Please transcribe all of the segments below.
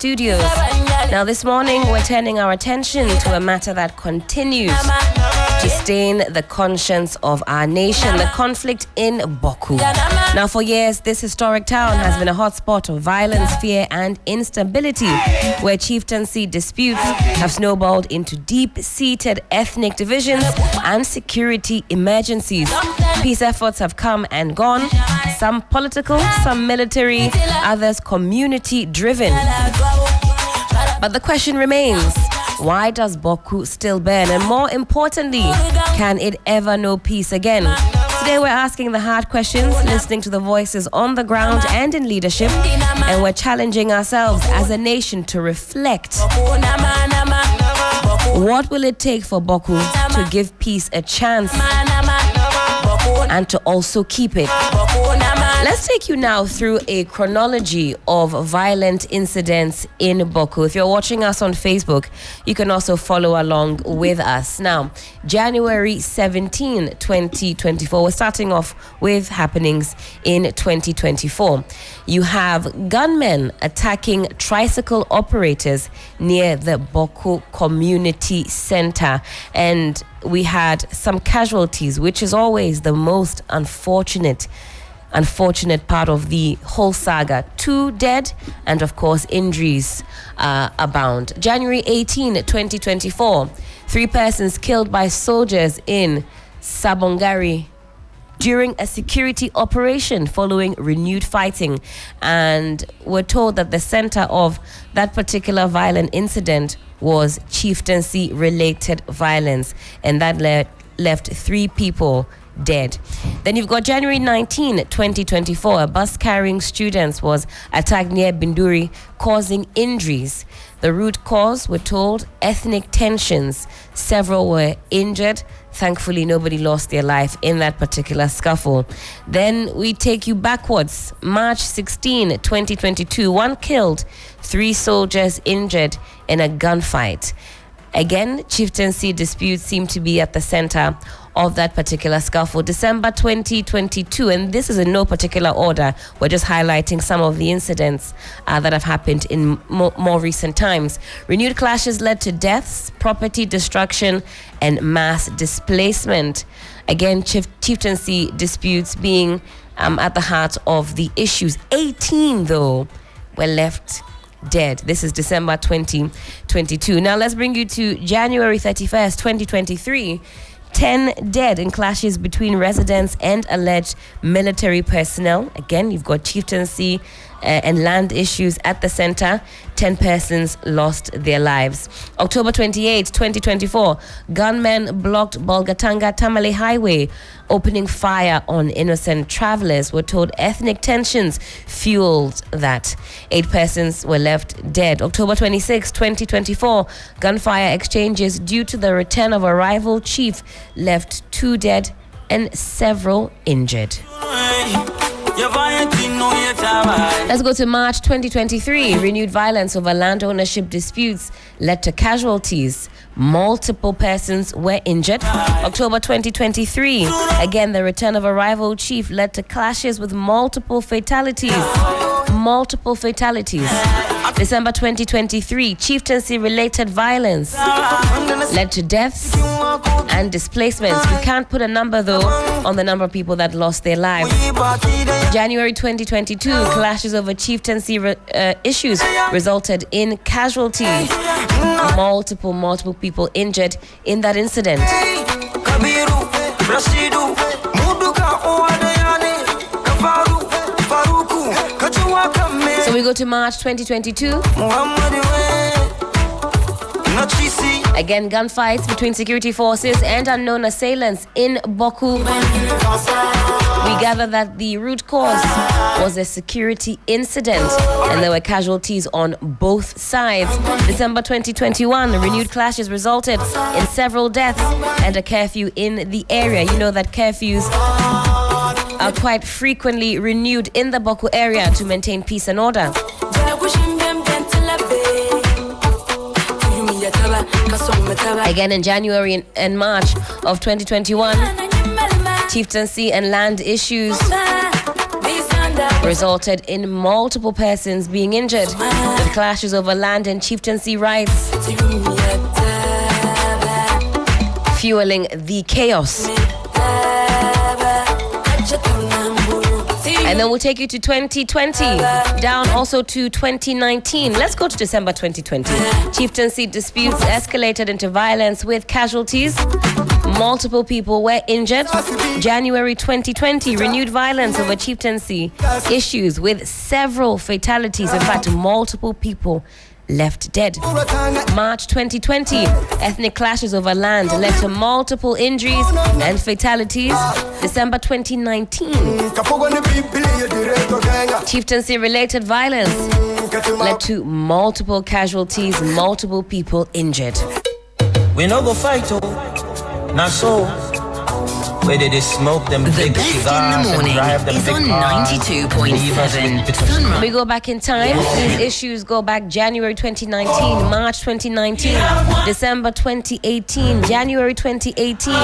studios. Now this morning we're turning our attention to a matter that continues to stain the conscience of our nation, the conflict in Bawku. Now for years, this historic town has been a hotspot of violence, fear and instability, where chieftaincy disputes have snowballed into deep-seated ethnic divisions and security emergencies. Peace efforts have come and gone, some political, some military, others community-driven. But the question remains, why does Bawku still burn? And more importantly, can it ever know peace again? Today we're asking the hard questions, listening to the voices on the ground and in leadership, and we're challenging ourselves as a nation to reflect. What will it take for Bawku to give peace a chance and to also keep it? Let's take you now through a chronology of violent incidents in Bawku. If you're watching us on Facebook, you can also follow along with us. Now, January 17, 2024, we're starting off with happenings in 2024. You have gunmen attacking tricycle operators near the Bawku Community Center, and we had some casualties, which is always the most unfortunate part of the whole saga. 2 dead and of course injuries abound. January 18, 2024, 3 persons killed by soldiers in Sabongari during a security operation following renewed fighting, and we're told that the center of that particular violent incident was chieftaincy related violence, and that left 3 people dead. Then you've got January 19, 2024, a bus carrying students was attacked near Binduri, causing injuries. The root cause, we're told, ethnic tensions. Several were injured. Thankfully, nobody lost their life in that particular scuffle. Then we take you backwards. March 16, 2022, 1 killed, 3 soldiers injured in a gunfight. Again, chieftaincy disputes seem to be at the center of that particular scuffle. December 2022, and this is in no particular order. We're just highlighting some of the incidents that have happened in more recent times. Renewed clashes led to deaths, property destruction, and mass displacement. Again, chieftaincy disputes being at the heart of the issues. 18, though, were left dead. This is December 2022. Now let's bring you to January 31st, 2023. 10 dead in clashes between residents and alleged military personnel. Again, you've got chieftaincy and land issues at the center. 10 persons lost their lives. October 28, 2024, gunmen blocked Bolgatanga Tamale Highway, opening fire on innocent travelers. We're told ethnic tensions fueled that. 8 persons were left dead. October 26, 2024, gunfire exchanges due to the return of a rival chief left 2 dead and several injured. Let's go to March 2023. Renewed violence over land ownership disputes led to casualties. Multiple persons were injured. October 2023. Again, the return of a rival chief led to clashes with multiple fatalities. December 2023. Chieftaincy-related violence led to deaths and displacements. We can't put a number, though, on the number of people that lost their lives. January 2022, clashes over chieftaincy issues resulted in casualties. Multiple people injured in that incident. So we go to March 2022. Again, gunfights between security forces and unknown assailants in Bawku. We gather that the root cause was a security incident, and there were casualties on both sides. December 2021, renewed clashes resulted in several deaths and a curfew in the area. You know that curfews are quite frequently renewed in the Bawku area to maintain peace and order. Again, in January and March of 2021, chieftaincy and land issues resulted in multiple persons being injured, with clashes over land and chieftaincy rights fueling the chaos. And then we'll take you to 2020, down also to 2019. Let's go to December 2020. Chieftaincy disputes escalated into violence with casualties. Multiple people were injured. January 2020, renewed violence over chieftaincy issues with several fatalities. In fact, multiple people left dead. March 2020, ethnic clashes over land led to multiple injuries and fatalities. December 2019, chieftaincy-related violence led to multiple casualties, multiple people injured. We no go fight, not so. Where did they smoke them big cigars and drive them big cars? 92.7. We go back in time. These issues go back January 2019, March 2019, December 2018, January 2018.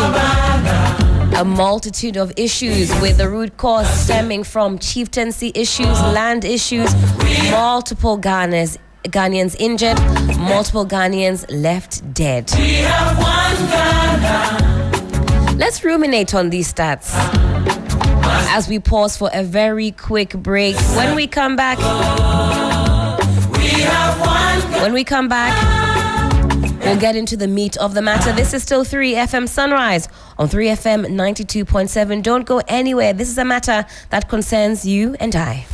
A multitude of issues with the root cause stemming from chieftaincy issues, land issues, multiple Ghanaians injured, multiple Ghanaians left dead. Let's ruminate on these stats as we pause for a very quick break. When we come back, we'll get into the meat of the matter. This is still 3FM Sunrise on 3FM 92.7. Don't go anywhere. This is a matter that concerns you and I.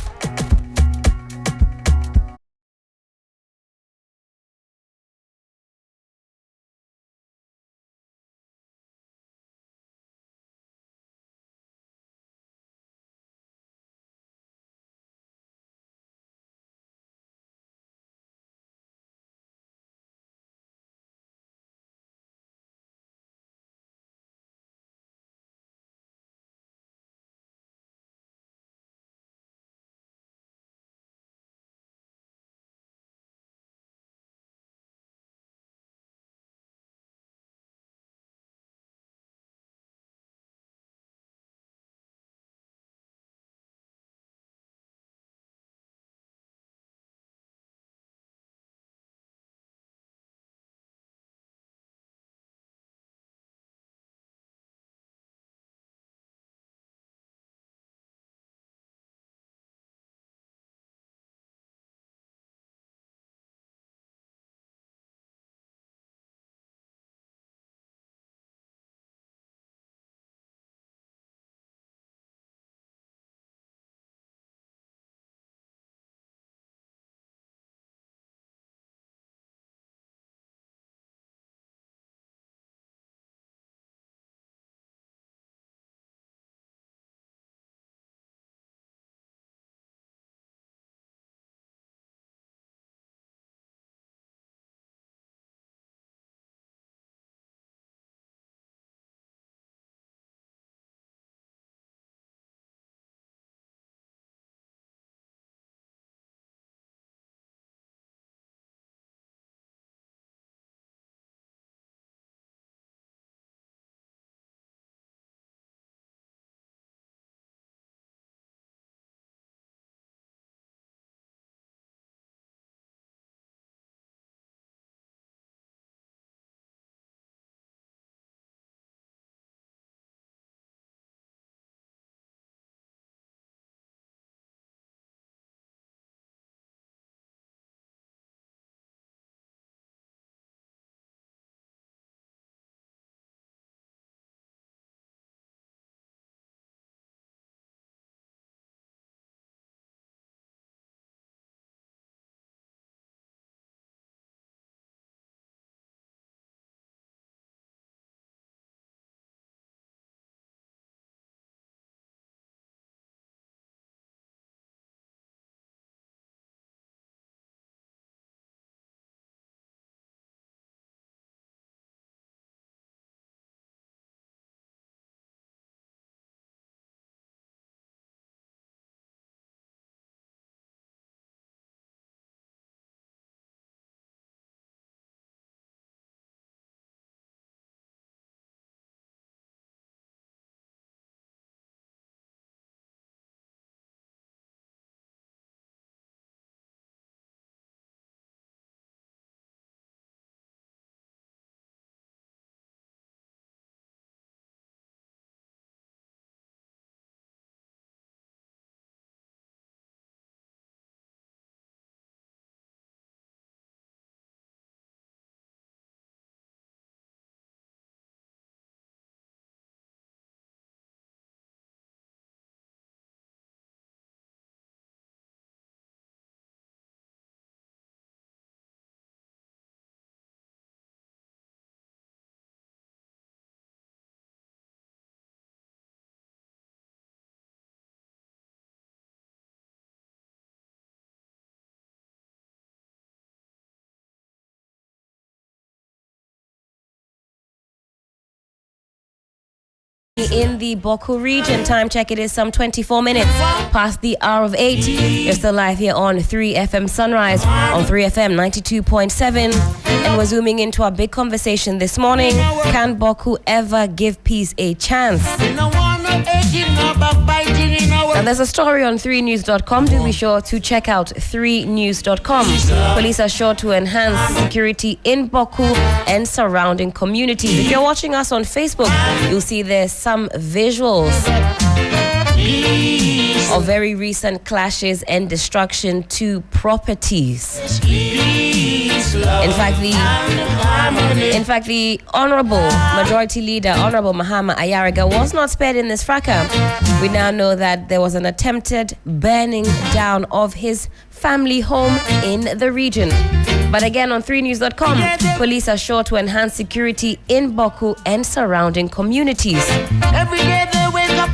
in the Bawku region. Time check, it is some 24 minutes past the hour of 8. You're still live here on 3FM Sunrise on 3FM 92.7. And we're zooming into our big conversation this morning. Can Bawku ever give peace a chance? Now, there's a story on 3news.com. Do be sure to check out 3news.com. Police are sure to enhance security in Bawku and surrounding communities. If you're watching us on Facebook, you'll see there's some visuals of very recent clashes and destruction to properties. In fact, the Honorable Majority Leader, Honorable Mahama Ayariga, was not spared in this fracas. We now know that there was an attempted burning down of his family home in the region. But again, on 3news.com, police are sure to enhance security in Bawku and surrounding communities.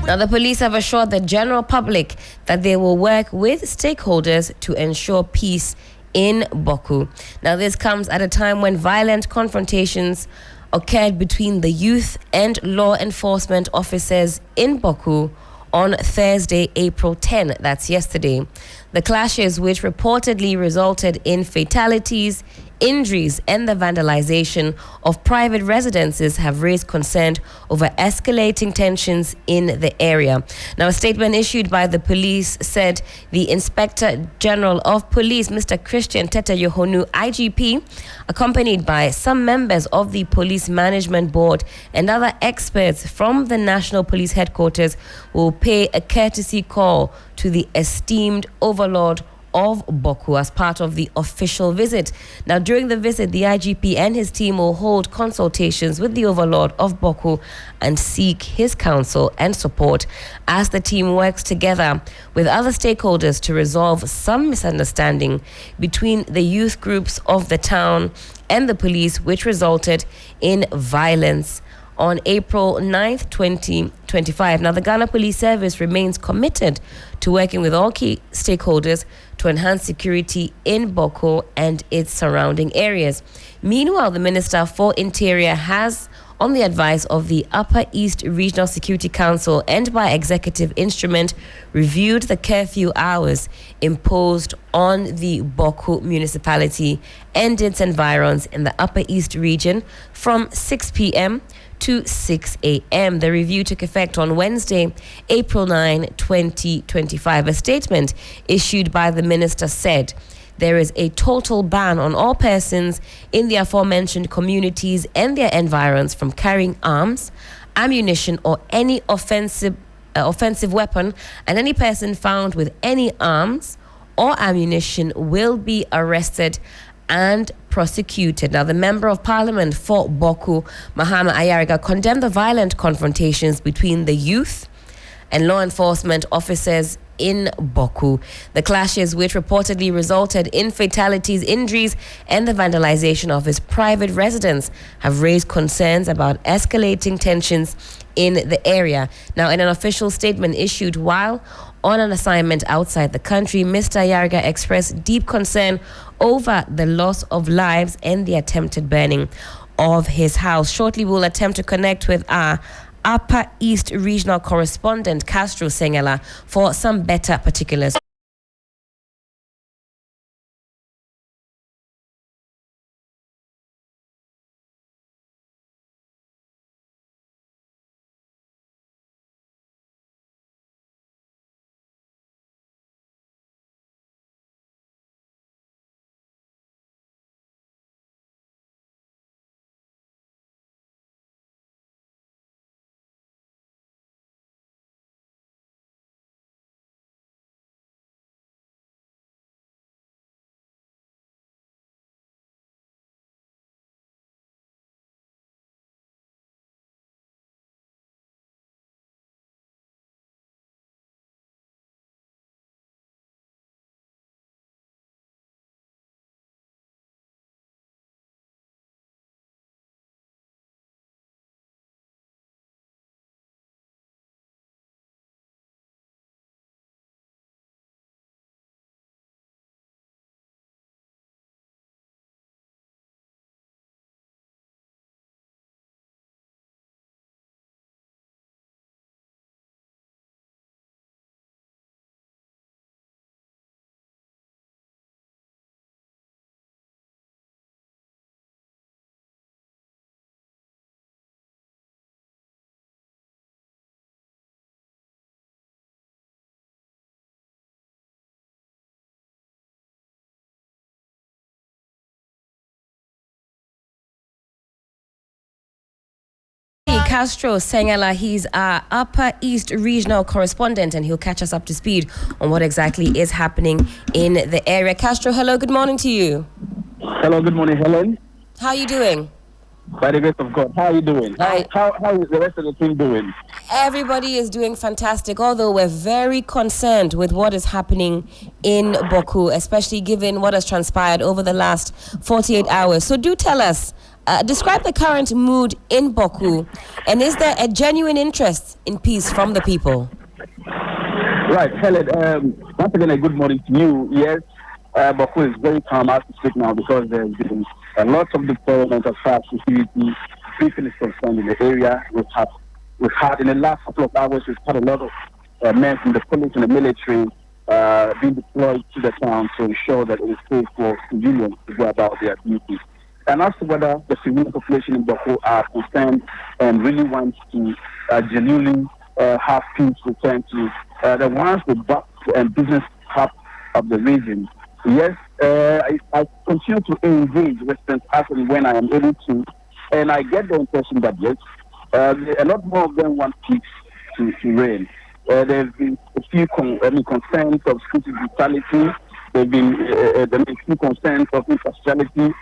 Now, the police have assured the general public that they will work with stakeholders to ensure peace in Bawku. Now, this comes at a time when violent confrontations occurred between the youth and law enforcement officers in Bawku on Thursday, April 10. That's yesterday. The clashes, which reportedly resulted in fatalities, injuries, and the vandalization of private residences, have raised concern over escalating tensions in the area. Now, a statement issued by the police said the Inspector General of Police, Mr. Christian Tete Yohonu, IGP, accompanied by some members of the Police Management Board and other experts from the National Police Headquarters, will pay a courtesy call to the esteemed Overlord of Bawku as part of the official visit. Now, during the visit, the IGP and his team will hold consultations with the Overlord of Bawku and seek his counsel and support as the team works together with other stakeholders to resolve some misunderstanding between the youth groups of the town and the police, which resulted in violence on April 9th, 2025. Now, the Ghana Police Service remains committed to working with all key stakeholders to enhance security in Bawku and its surrounding areas. Meanwhile, the Minister for Interior has, on the advice of the Upper East Regional Security Council and by executive instrument, reviewed the curfew hours imposed on the Bawku municipality and its environs in the Upper East region from 6 p.m. to 6 a.m. The review took effect on Wednesday, April 9, 2025. A statement issued by the minister said there is a total ban on all persons in the aforementioned communities and their environs from carrying arms, ammunition, or any offensive weapon, and any person found with any arms or ammunition will be arrested and prosecuted. Now, the Member of Parliament for Bawku, Mahama Ayariga, condemned the violent confrontations between the youth and law enforcement officers in Bawku. The clashes, which reportedly resulted in fatalities, injuries, and the vandalization of his private residence, have raised concerns about escalating tensions in the area. Now, in an official statement issued while on an assignment outside the country, Mr. Ayariga expressed deep concern over the loss of lives and the attempted burning of his house. Shortly, we'll attempt to connect with our Upper East Regional Correspondent, Castro Sengela, for some better particulars. Castro Sengela. He's our Upper East Regional Correspondent, and he'll catch us up to speed on what exactly is happening in the area. Castro, hello, good morning to you. Hello, good morning, Helen. How are you doing? By the grace of God, how are you doing? How is the rest of the team doing? Everybody is doing fantastic, although we're very concerned with what is happening in Bawku, especially given what has transpired over the last 48 hours. So do tell us, describe the current mood in Bawku, and is there a genuine interest in peace from the people? Right, Helen, once again, a good morning to you. Yes, Bawku is very calm as we speak now because there's been a lot of deployment of fire security. Briefing is concerned in the area. We've had in the last couple of hours, we've had a lot of men from the police and the military being deployed to the town to ensure that it is safe for civilians to go about their duties. And as to whether the civilian population in Bawku are concerned and really want to genuinely have peace return to the ones with back and business hub of the region. Yes, I continue to engage residents as and when I am able to, and I get the impression that yes, a lot more of them want peace to reign. There have been a few concerns of security brutality. There have been a few concerns of impartiality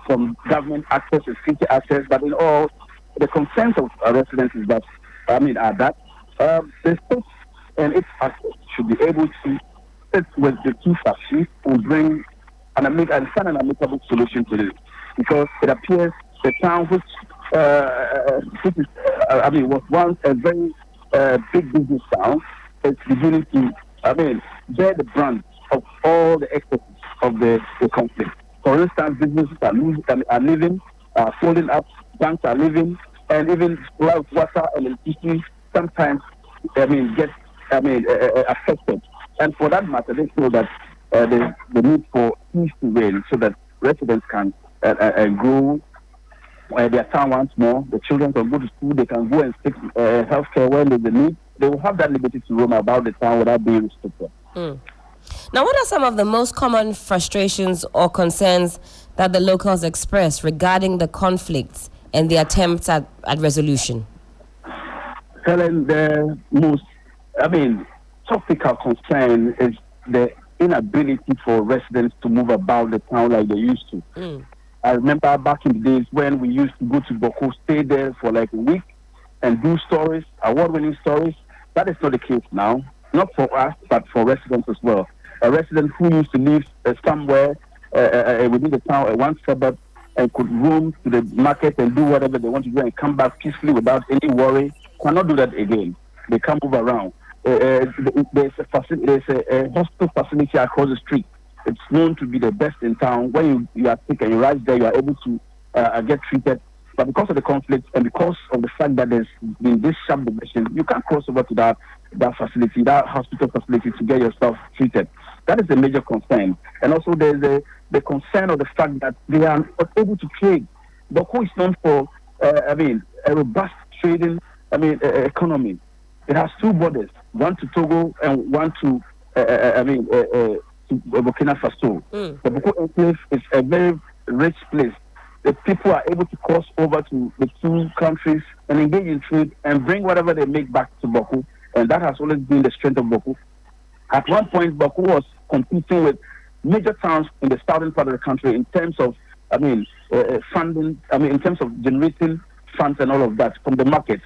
from government access and security access. But in all, the concerns of residents is that the state and its access should be able to sit with the two factions and bring find an amicable solution to this, because it appears the town which was once a very big business town is beginning to bear the brunt of all the excesses of the conflict. For instance, businesses are living, folding up, banks are living, and even water and electricity sometimes get affected. And for that matter, they feel that there's the need for peace to reign so that residents can grow their town once more. The children can go to school, they can go and seek healthcare when there's a need. They will have that liberty to roam about the town without being restricted. Now, what are some of the most common frustrations or concerns that the locals express regarding the conflicts and the attempts at resolution? Helen, the most, topical concern is the inability for residents to move about the town like they used to. I remember back in the days when we used to go to Bawku, stay there for like a week and do stories, award-winning stories. That is not the case now, not for us, but for residents as well. A resident who used to live somewhere within the town, one suburb, and could roam to the market and do whatever they want to do and come back peacefully without any worry, cannot do that again. They can't move around. There's a hospital facility across the street. It's known to be the best in town. When you are sick and you rise there, you are able to get treated. But because of the conflict and because of the fact that there's been this sharp division, you can't cross over to that facility, that hospital facility, to get yourself treated. That is a major concern. And also there's the concern of the fact that they are not able to trade. Bawku is known for, a robust trading, economy. It has two borders, one to Togo and one to Burkina Faso. The Bawku enclave is a very rich place. The people are able to cross over to the two countries and engage in trade and bring whatever they make back to Bawku. And that has always been the strength of Bawku. At one point, Bawku was competing with major towns in the southern part of the country in terms of, funding, in terms of generating funds and all of that from the market.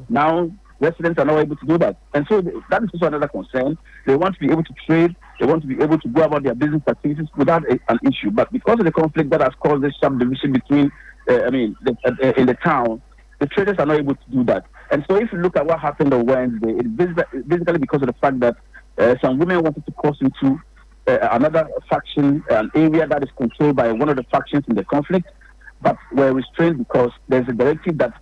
Now, residents are not able to do that. And so that is also another concern. They want to be able to trade. They want to be able to go about their business activities without an issue. But because of the conflict that has caused this sharp division between, in the town, the traders are not able to do that. And so if you look at what happened on Wednesday, it's basically because of the fact that some women wanted to cross into another faction, an area that is controlled by one of the factions in the conflict, but were restrained because there's a directive that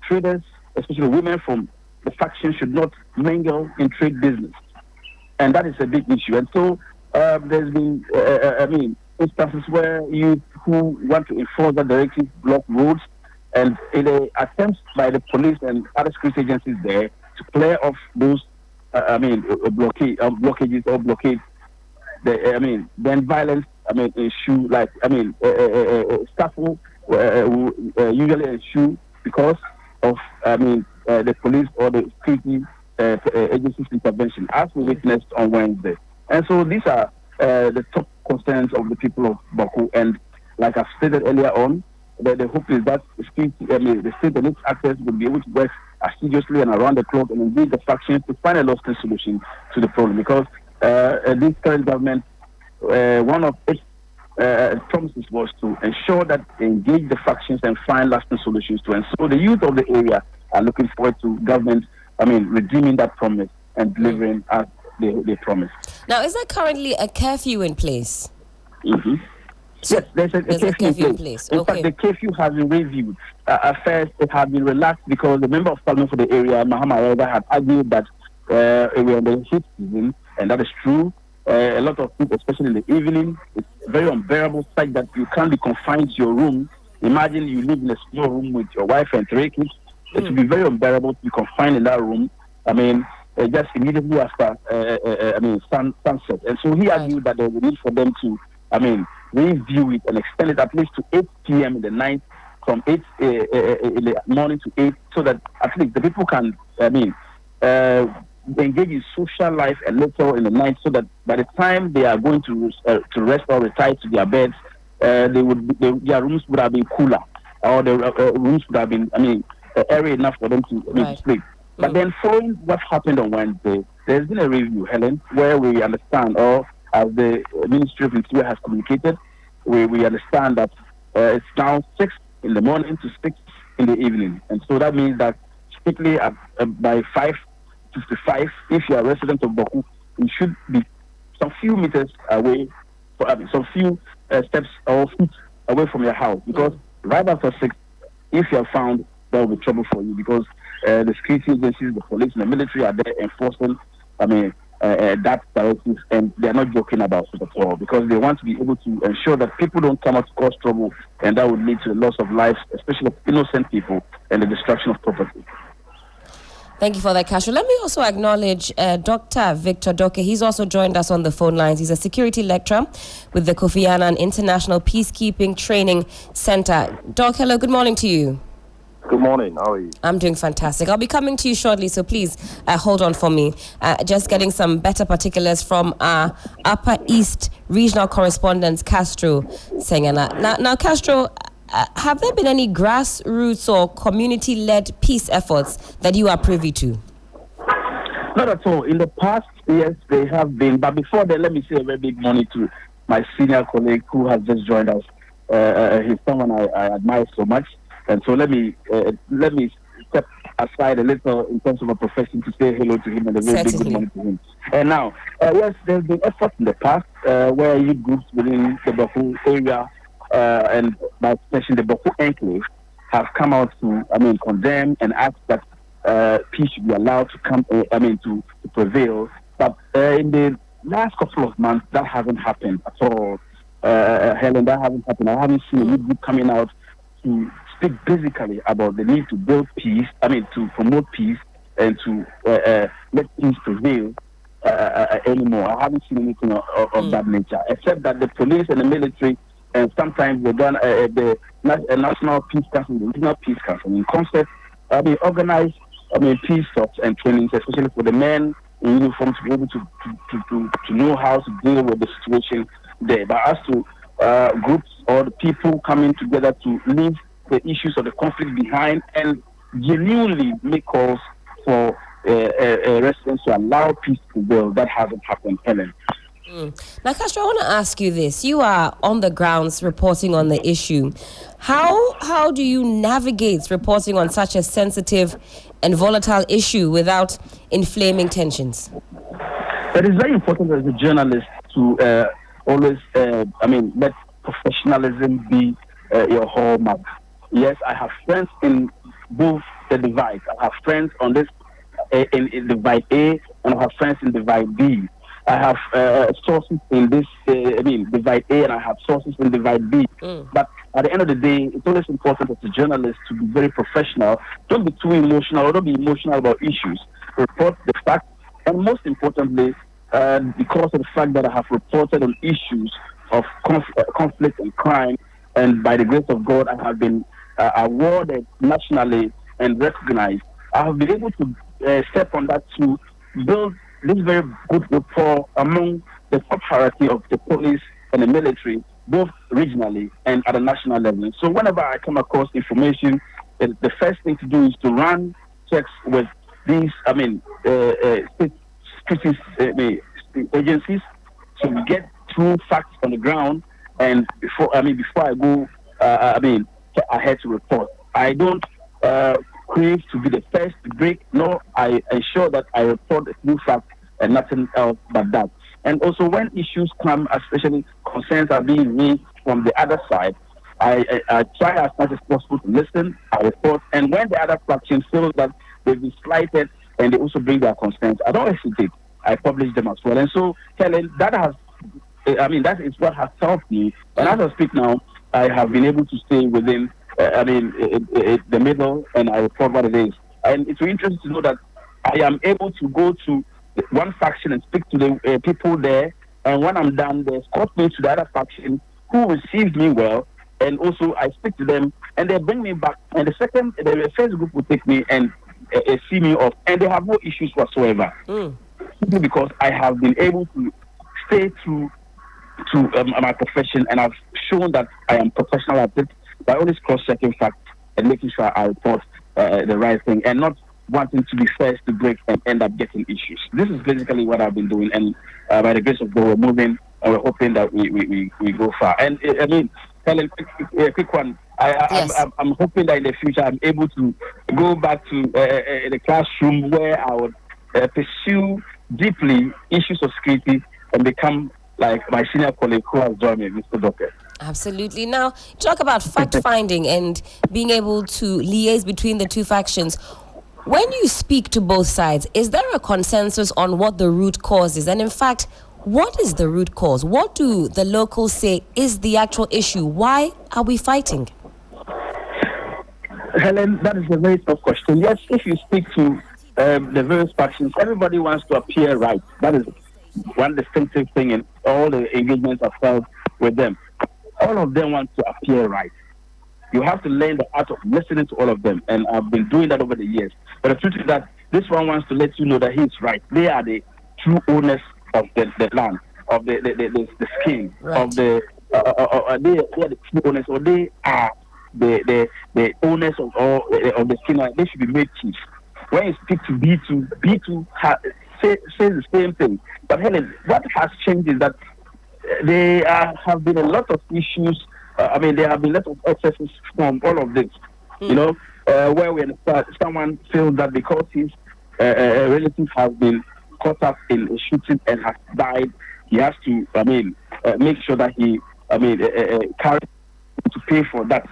traders, especially women from the faction, should not mingle in trade business. And that is a big issue. And so there's been, instances where youth who want to enforce that directive block roads, and in an attempt by the police and other security agencies there to clear off those, blockages or blockades, then violence, scuffle usually ensue because of, the police or the security agency's intervention, as we witnessed on Wednesday. And so these are the top concerns of the people of Bawku. And like I've stated earlier on, the hope is that the state and its actors will be able to work assiduously and around the clock and engage the factions to find a lasting solution to the problem. Because this current government, one of its promises was to ensure that they engage the factions and find lasting solutions to. And so the youth of the area are looking forward to government, redeeming that promise and delivering as they promised. Now, is there currently a curfew in place? Mm-hmm. Yes, there's a curfew in place. In fact, the curfew has been reviewed. At first, it had been relaxed because the member of parliament for the area, Mahama Reza, had argued that we are in the heat season, and that is true. A lot of people, especially in the evening, it's very unbearable fact that you can't be confined to your room. Imagine you live in a small room with your wife and 3 kids. It would be very unbearable to be confined in that room. Just immediately after, sunset. And so he argued that there was a need for them to, review it and extend it at least to 8 p.m. in the night, from 8 in the morning to 8, so that at least the people can, engage in social life a little in the night, so that by the time they are going to rest or retire to their beds, their rooms would have been cooler, or the rooms would have been, area enough for them to sleep. But then, following what happened on Wednesday, there's been a review, Helen, where we understand, or as the Ministry of Interior has communicated, we understand that it's now 6 in the morning to 6 in the evening. And so that means that strictly by 5:55, if you are a resident of Bawku, you should be some few meters away, some few steps or feet away from your house. Because right after 6, if you are found, there will be trouble for you, because the security agencies, the police, and the military are there enforcing, that directive, and they're not joking about it at all, because they want to be able to ensure that people don't come out to cause trouble, and that would lead to the loss of lives, especially of innocent people, and the destruction of property. Thank you for that, Castro. Let me also acknowledge Dr. Victor Doke. He's also joined us on the phone lines. He's a security lecturer with the Kofi Annan International Peacekeeping Training Center. Doc, hello, good morning to you. Good morning. How are you? I'm doing fantastic. I'll be coming to you shortly, so please hold on for me. Just getting some better particulars from our Upper East regional correspondent, Castro Sengana. Now, Castro, have there been any grassroots or community-led peace efforts that you are privy to? Not at all. In the past, yes, they have been. But before that, let me say a very big morning to my senior colleague who has just joined us. He's someone I admire so much. And so let me step aside a little in terms of a profession to say hello to him and a very big good morning to him. And now, yes, there's been efforts in the past where youth groups within the Bawku area and by extension the Bawku enclave have come out to, condemn and ask that peace should be allowed to come, to prevail. But in the last couple of months, that hasn't happened at all. Helen, that hasn't happened. I haven't seen a youth group coming out to speak basically about the need to build peace, to promote peace and to let peace prevail anymore. I haven't seen anything of that nature, except that the police and the military, and sometimes the National Peace Council, the Regional Peace Council, in concert, organize peace talks and trainings, especially for the men in uniform, to be able to know how to deal with the situation there. But as to groups or the people coming together to leave the issues of the conflict behind and genuinely make calls for residents to allow peace to prevail, that hasn't happened, Helen. Now, Castro, I want to ask you this. You are on the grounds reporting on the issue. How do you navigate reporting on such a sensitive and volatile issue without inflaming tensions? It is very important as a journalist to always, let professionalism be your hallmark. Yes, I have friends in both the divides. I have friends on this in divide A, and I have friends in divide B. I have sources in this, divide A, and I have sources in divide B. But at the end of the day, it's always important as a journalist to be very professional. Don't be too emotional, or don't be emotional about issues. Report the facts, and most importantly, because of the fact that I have reported on issues of conflict and crime and by the grace of God, I have been awarded nationally and recognized. I have been able to step on that to build this very good rapport among the top hierarchy of the police and the military, both regionally and at a national level. So whenever I come across information, the first thing to do is to run checks with these, state security agencies to get true facts on the ground. And before I go, ahead to report, I don't crave to be the first to break. No, I ensure that I report the true facts and nothing else but that. And also, when issues come, especially concerns are being raised from the other side, I try as much as possible to listen, I report, and when the other faction feels that they've been slighted and they also bring their concerns, I don't hesitate. I publish them as well. And so, Helen, that is what has helped me. And as I speak now, I have been able to stay within, the middle, and I report what it is. And it's really interesting to know that I am able to go to one faction and speak to the people there, and when I'm done, they escort me to the other faction who received me well, and also I speak to them, and they bring me back. And the first group will take me and see me off, and they have no issues whatsoever. Simply because I have been able to stay true to my profession, and I've shown that I am professional at it by always cross-checking facts and making sure I report the right thing, and not wanting to be first to break and end up getting issues. This is basically what I've been doing, and by the grace of God, we're moving, and we're hoping that we go far. And Helen, quick one. I'm hoping that in the future I'm able to go back to the classroom where I would pursue deeply issues of security and become like my senior colleague who has joined me, Mr. Doctor. Absolutely. Now, talk about fact-finding and being able to liaise between the two factions. When you speak to both sides, is there a consensus on what the root cause is? And in fact, what is the root cause? What do the locals say is the actual issue? Why are we fighting? Helen, that is a very tough question. Yes, if you speak to the various factions, everybody wants to appear right. That is one distinctive thing in all the engagements I've held with them. All of them want to appear right. You have to learn the art of listening to all of them, and I've been doing that over the years. But the truth is that this one wants to let you know that he's right. They are the true owners of the land, of the skin, right. Of the they are the true owners, or they are the owners of all of the skin. They should be made chiefs. When you speak to B2 says the same thing. But Helen, what has changed is that there have been a lot of issues. There have been a lot of excesses from all of this. Where someone feels that because his relative has been caught up in a shooting and has died, he has to, make sure that he, carries to pay for that.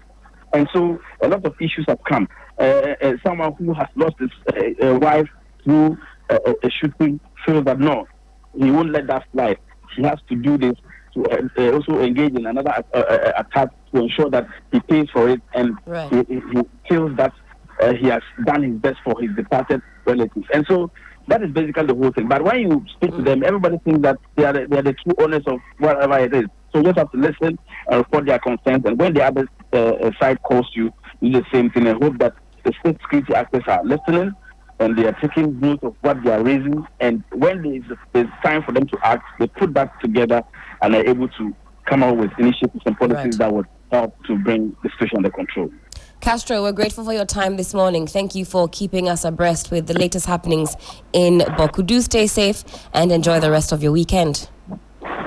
And so a lot of issues have come. Someone who has lost his wife through a shooting feels that no, he won't let that slide. He has to do this to also engage in another attack to ensure that he pays for it, and right. he feels that he has done his best for his departed relatives. And so that is basically the whole thing. But when you speak to them, everybody thinks that they are the true owners of whatever it is. So you just have to listen and report their concerns. And when the other side calls you, do the same thing, and hope that the state security actors are listening and they are taking note of what they are raising. And when there's time for them to act, they put that together and are able to come out with initiatives and policies that would help to bring the situation under control. Castro, we're grateful for your time this morning. Thank you for keeping us abreast with the latest happenings in Bawku. Do stay safe and enjoy the rest of your weekend.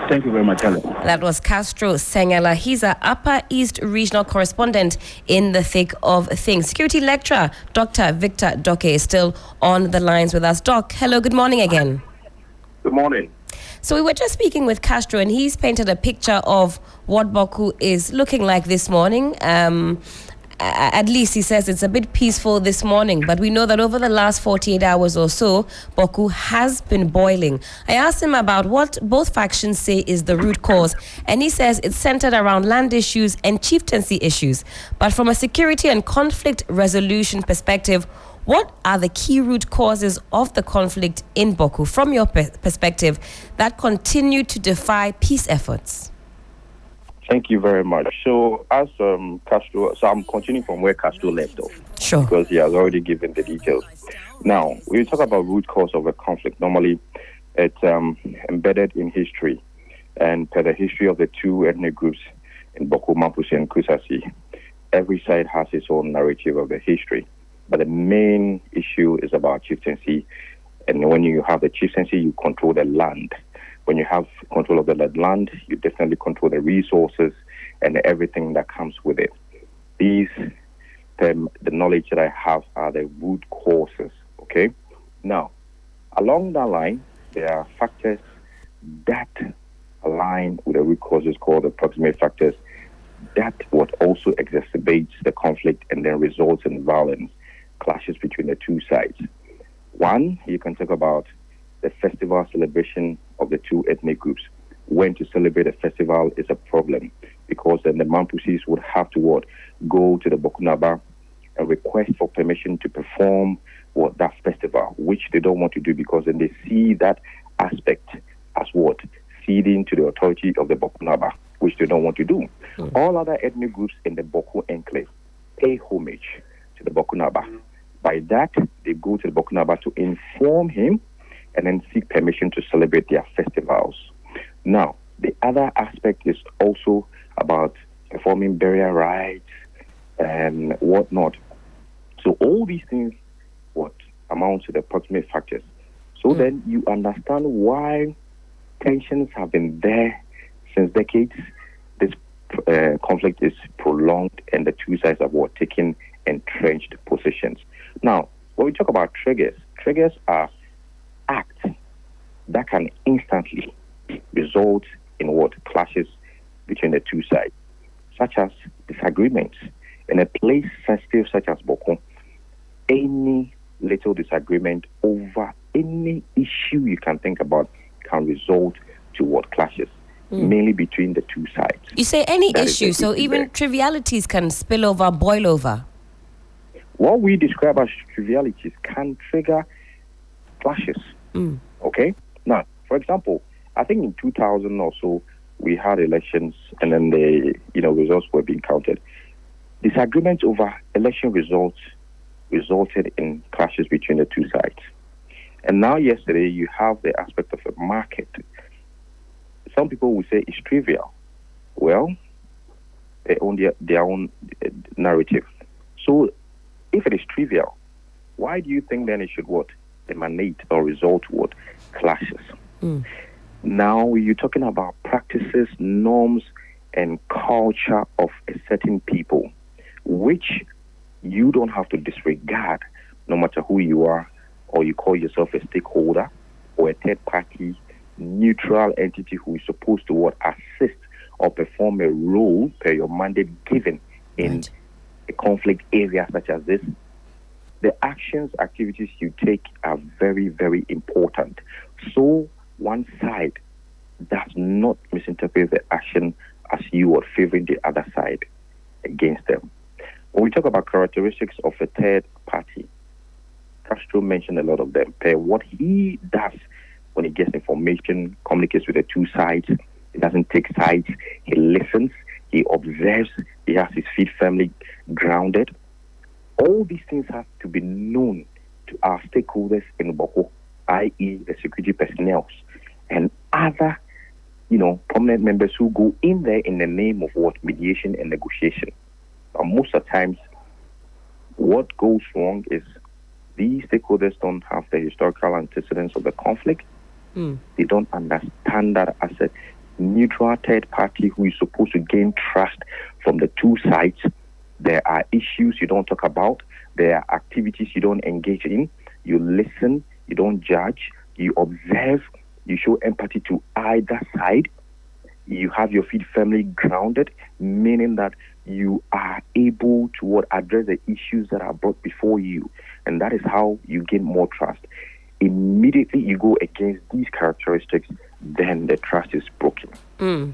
Thank you very much, Helen. That was Castro Sengela. He's our Upper East Regional Correspondent in the thick of things. Security lecturer Dr. Victor Doke is still on the lines with us. Doc, hello, good morning again. Good morning. So we were just speaking with Castro, and he's painted a picture of what Bawku is looking like this morning. At least he says it's a bit peaceful this morning, but we know that over the last 48 hours or so, Bawku has been boiling. I asked him about what both factions say is the root cause, and he says it's centered around land issues and chieftaincy issues. But from a security and conflict resolution perspective, what are the key root causes of the conflict in Bawku, from your perspective, that continue to defy peace efforts? Thank you very much. So, as Castro, so I'm continuing from where Castro left off. Sure. Because he has already given the details. Now, when you talk about root cause of a conflict, normally it's embedded in history. And per the history of the two ethnic groups in Bawku, Mampus, and Kusasi, every side has its own narrative of the history. But the main issue is about chieftaincy. And when you have the chieftaincy, you control the land. When you have control of the land, you definitely control the resources and everything that comes with it. These, the knowledge that I have are the root causes, okay? Now, along that line, there are factors that align with the root causes called the proximate factors that what also exacerbates the conflict and then results in violence, clashes between the two sides. One, you can talk about the festival celebration of the two ethnic groups. When to celebrate a festival is a problem because then the Mampusis would have to go to the Bokunaba and request for permission to perform that festival, which they don't want to do because then they see that aspect as ceding to the authority of the Bokunaba, which they don't want to do. All other ethnic groups in the Bawku enclave pay homage to the Bokunaba. By that, they go to the Bokunaba to inform him and then seek permission to celebrate their festivals. Now, the other aspect is also about performing burial rites and whatnot. So all these things amount to the proximate factors. So then you understand why tensions have been there since decades. This conflict is prolonged and the two sides have taken entrenched positions. Now, when we talk about triggers are acts that can instantly result in clashes between the two sides, such as disagreements. In a place sensitive such as Bawku, any little disagreement over any issue you can think about can result to clashes, mainly between the two sides. You say any issue, so even trivialities can spill over, boil over. What we describe as trivialities can trigger clashes. Okay? Now, for example, I think in 2000 or so, we had elections and then the results were being counted. Disagreements over election results resulted in clashes between the two sides. And now yesterday, you have the aspect of a market. Some people will say it's trivial. Well, they own their own narrative. So if it is trivial, why do you think then it should emanate or result clashes? Now you're talking about practices, norms, and culture of a certain people, which you don't have to disregard no matter who you are, or you call yourself a stakeholder or a third party neutral entity who is supposed to assist or perform a role per your mandate given in a conflict area such as this. The activities you take are very, very important. So one side does not misinterpret the action as you are favoring the other side against them. When we talk about characteristics of a third party, Castro mentioned a lot of them. What he does when he gets information, communicates with the two sides, he doesn't take sides, he listens, he observes, he has his feet firmly grounded. All these things have to be known to our stakeholders in Bawku, i.e. the security personnel and other, prominent members who go in there in the name of mediation and negotiation. Most of the times, what goes wrong is these stakeholders don't have the historical antecedents of the conflict. They don't understand that as a neutral third party who is supposed to gain trust from the two sides. There are issues you don't talk about. There are activities you don't engage in. You listen. You don't judge. You observe. You show empathy to either side. You have your feet firmly grounded, meaning that you are able to address the issues that are brought before you. And that is how you gain more trust. Immediately you go against these characteristics, then the trust is broken.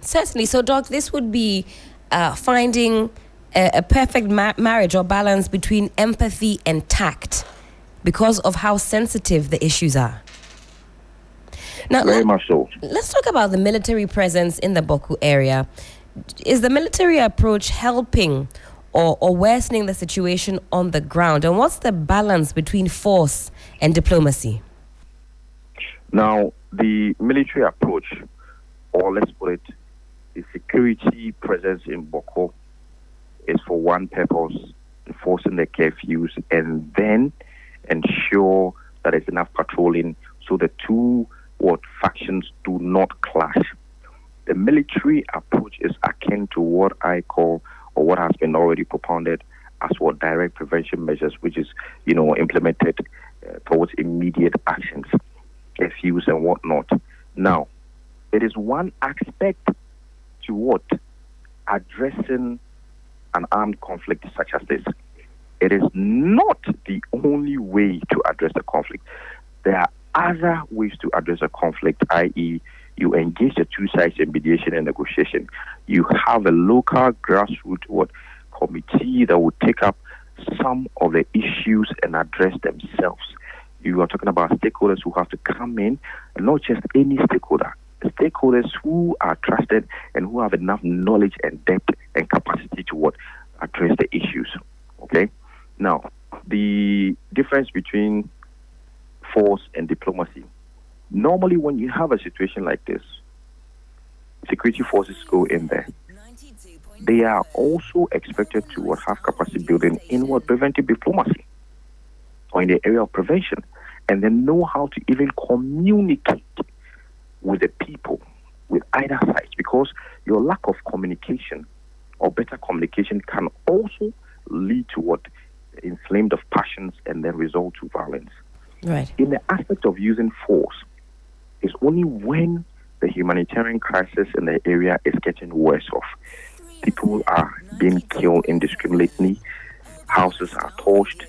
Certainly. So, Doc, this would be finding a perfect marriage or balance between empathy and tact because of how sensitive the issues are. Now, very much so. Let's talk about the military presence in the Bawku area. is the military approach helping or worsening the situation on the ground? And what's the balance between force and diplomacy? Now, the military approach, or let's put it, the security presence in Bawku is for one purpose, enforcing the curfews and then ensure that there's enough patrolling so the two factions do not clash. The military approach is akin to what I call, or what has been already propounded as direct prevention measures, which is, implemented towards immediate actions, curfews and whatnot. Now, it is one aspect to addressing an armed conflict such as this. It is not the only way to address the conflict. There are other ways to address a conflict, i.e., you engage the two sides in mediation and negotiation. You have a local grassroots committee that will take up some of the issues and address themselves. You are talking about stakeholders who have to come in, and not just any stakeholder. Stakeholders who are trusted and who have enough knowledge and depth and capacity to address the issues. Okay? Now, the difference between force and diplomacy. Normally, when you have a situation like this, security forces go in there. They are also expected to have capacity building in preventive diplomacy or in the area of prevention, and then know how to even communicate with the people, with either side, because your lack of communication or better communication can also lead to inflamed of passions and then result to violence. Right. In the aspect of using force, it's only when the humanitarian crisis in the area is getting worse off. People are being killed indiscriminately, houses are torched,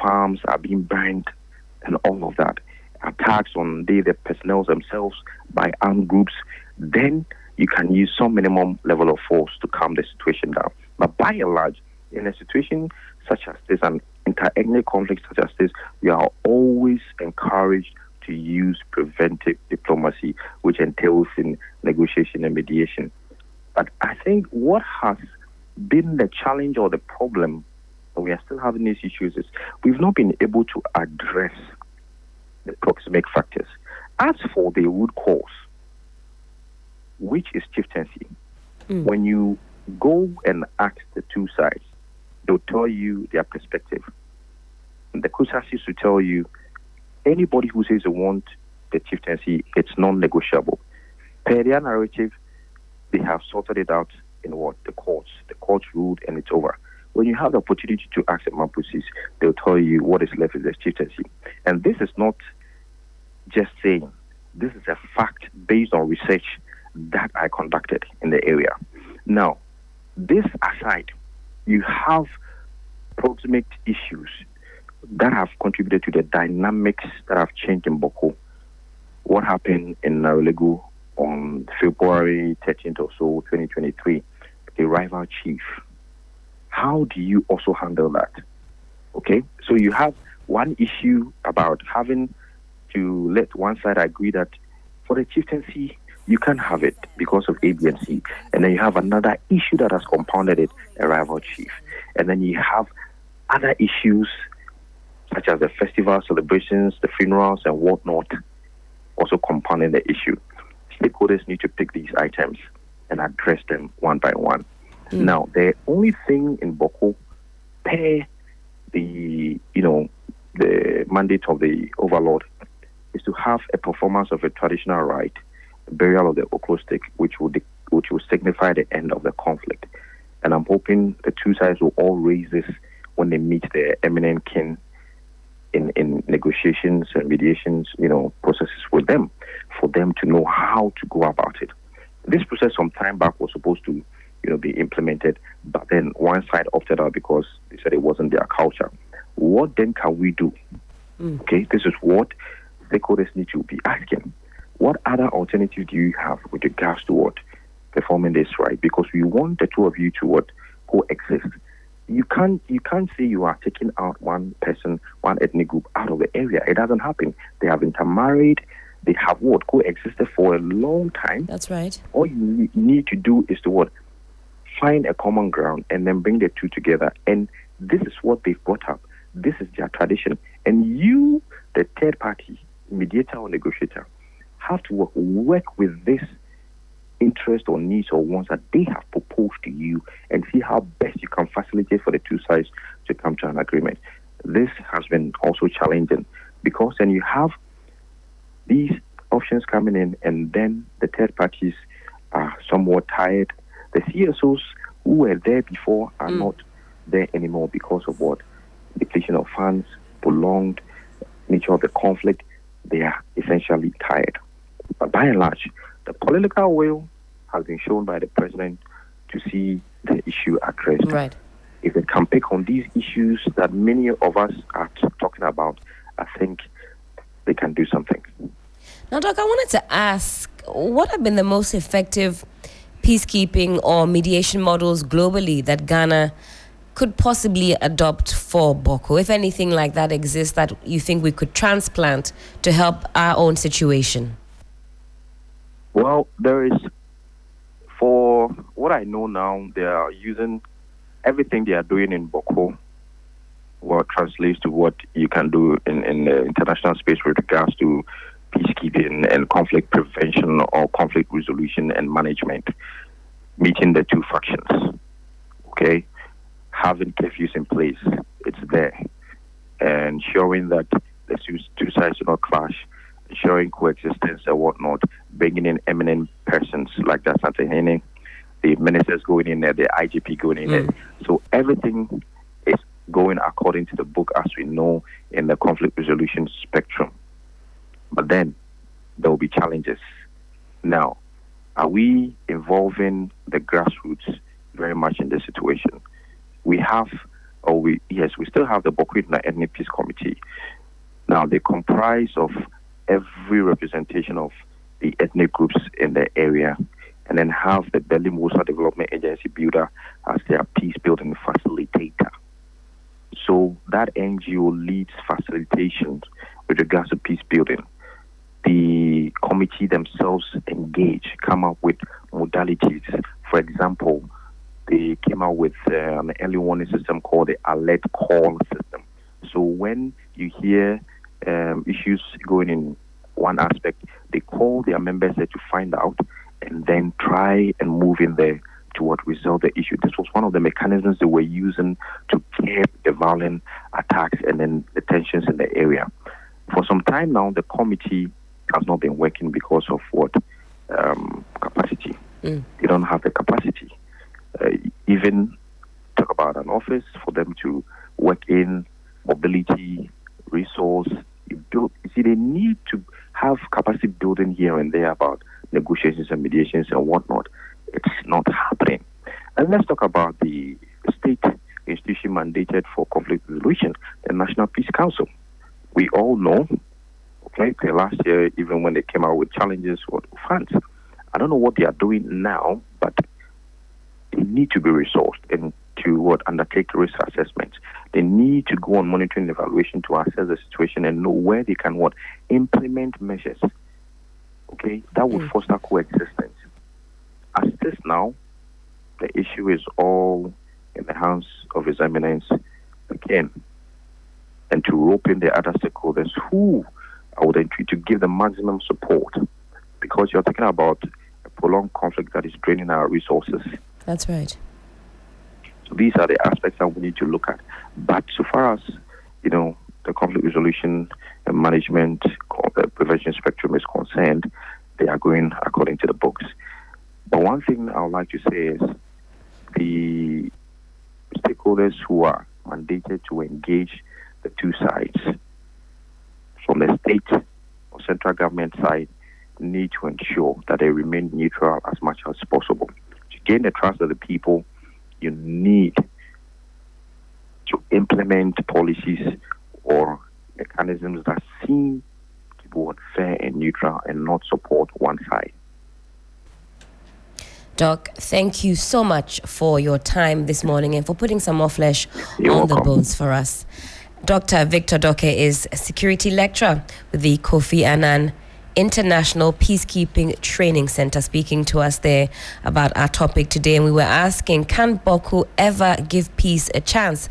farms are being burned, and all of that. Attacks on the personnel themselves by armed groups, then you can use some minimum level of force to calm the situation down. But by and large, in a situation such as this, an inter-ethnic conflict such as this, we are always encouraged to use preventive diplomacy, which entails in negotiation and mediation. But I think what has been the challenge or the problem, and we are still having these issues, is we've not been able to address the proximate factors. As for the root cause, which is chieftaincy, when you go and ask the two sides, they'll tell you their perspective. And the Kusas used to tell you, anybody who says they want the chieftaincy, it's non-negotiable. Per their narrative, they have sorted it out in the courts. The courts ruled and it's over. When you have the opportunity to ask the Mapusis, they'll tell you what is left is the chieftaincy. And this is not just saying, this is a fact based on research that I conducted in the area. Now, this aside, you have proximate issues that have contributed to the dynamics that have changed in Bawku. What happened in Narulegu on February 13th or so, 2023, the rival chief. How do you also handle that? Okay, so you have one issue about having to let one side agree that for the chieftaincy, you can't have it because of A, B, and C. And then you have another issue that has compounded it, a rival chief. And then you have other issues such as the festival celebrations, the funerals, and whatnot, also compounding the issue. Stakeholders need to pick these items and address them one by one. Now, the only thing in Bawku, per the mandate of the overlord, is to have a performance of a traditional rite, the burial of the Oklo stick, which will signify the end of the conflict. And I'm hoping the two sides will all raise this when they meet their eminent kin in negotiations and mediations, processes with them, for them to know how to go about it. This process some time back was supposed to, be implemented, but then one side opted out because they said it wasn't their culture. What then can we do? Okay, this is what stakeholders need to be asking. What other alternative do you have with regards to performing this right? Because we want the two of you to coexist. You can't say you are taking out one person, one ethnic group out of the area. It doesn't happen. They have intermarried. They have what? Coexisted for a long time. That's right. All you need to do is to what? Find a common ground and then bring the two together. And this is what they've brought up. This is their tradition. And you, the third party, mediator or negotiator, have to work with this interest or needs or wants that they have proposed to you and see how best you can facilitate for the two sides to come to an agreement. This has been also challenging because then you have these options coming in and then the third parties are somewhat tired. The CSOs who were there before are not there anymore because of what? Depletion of funds, prolonged nature of the conflict. They are essentially tired. But by and large, the political will has been shown by the president to see the issue addressed. Right. If they can pick on these issues that many of us are talking about, I think they can do something. Now, Doc, I wanted to ask, what have been the most effective peacekeeping or mediation models globally that Ghana could possibly adopt for Bawku? If anything like that exists that you think we could transplant to help our own situation? Well, there is, for what I know now, they are using everything they are doing in Bawku, what translates to what you can do in the international space with regards to peacekeeping and conflict prevention or conflict resolution and management, meeting the two factions, okay? Having curfews in place, it's there, and showing that the two sides do not clash, ensuring coexistence and whatnot, bringing in eminent persons like that, Santehene, the ministers going in there, the IGP going in there. So everything is going according to the book as we know in the conflict resolution spectrum. But then there will be challenges. Now, are we involving the grassroots very much in this situation? We still have the Bawku Ethnic Peace Committee. Now, they comprise of every representation of the ethnic groups in the area, and then have the Berlin Warsaw Development Agency builder as their peace building facilitator. So that NGO leads facilitations with regards to peace building. The committee themselves engage, come up with modalities. For example, they came out with an early warning system called the alert call system. So when you hear issues going in one aspect, they call their members there to find out and then try and move in there to what resolve the issue. This was one of the mechanisms they were using to curb the violent attacks and then the tensions in the area. For some time now, the committee has not been working because of what? Capacity. They don't have the capacity. Even talk about an office for them to work in, mobility, resource. You see, they need to have capacity building here and there about negotiations and mediations and whatnot. It's not happening. And let's talk about the state institution mandated for conflict resolution, the National Peace Council. We all know, okay, last year, even when they came out with challenges for funds, I don't know what they are doing now, but they need to be resourced and to undertake risk assessments. They need to go on monitoring and evaluation to assess the situation and know where they can implement measures. Okay, that would foster coexistence. As it is now, the issue is all in the hands of His Eminence again, and to rope in the other stakeholders who I would entreat to give the maximum support, because you're talking about a prolonged conflict that is draining our resources. That's right. So these are the aspects that we need to look at. But so far as, the conflict resolution and management prevention spectrum is concerned, they are going according to the books. But one thing I would like to say is the stakeholders who are mandated to engage the two sides from the state or central government side need to ensure that they remain neutral as much as possible. To gain the trust of the people, you need to implement policies or mechanisms that seem to be fair and neutral and not support one side. Doc, thank you so much for your time this morning and for putting some more flesh on the bones for us. Dr. Victor Doke is a security lecturer with the Kofi Annan International Peacekeeping Training Center, speaking to us there about our topic today. And we were asking, can Bawku ever give peace a chance?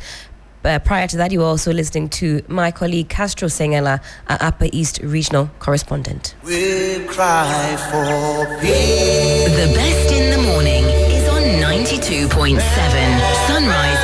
Prior to that, you were also listening to my colleague Castro Sengela, our Upper East Regional Correspondent. We cry for peace. The best in the morning is on 92.7 Sunrise.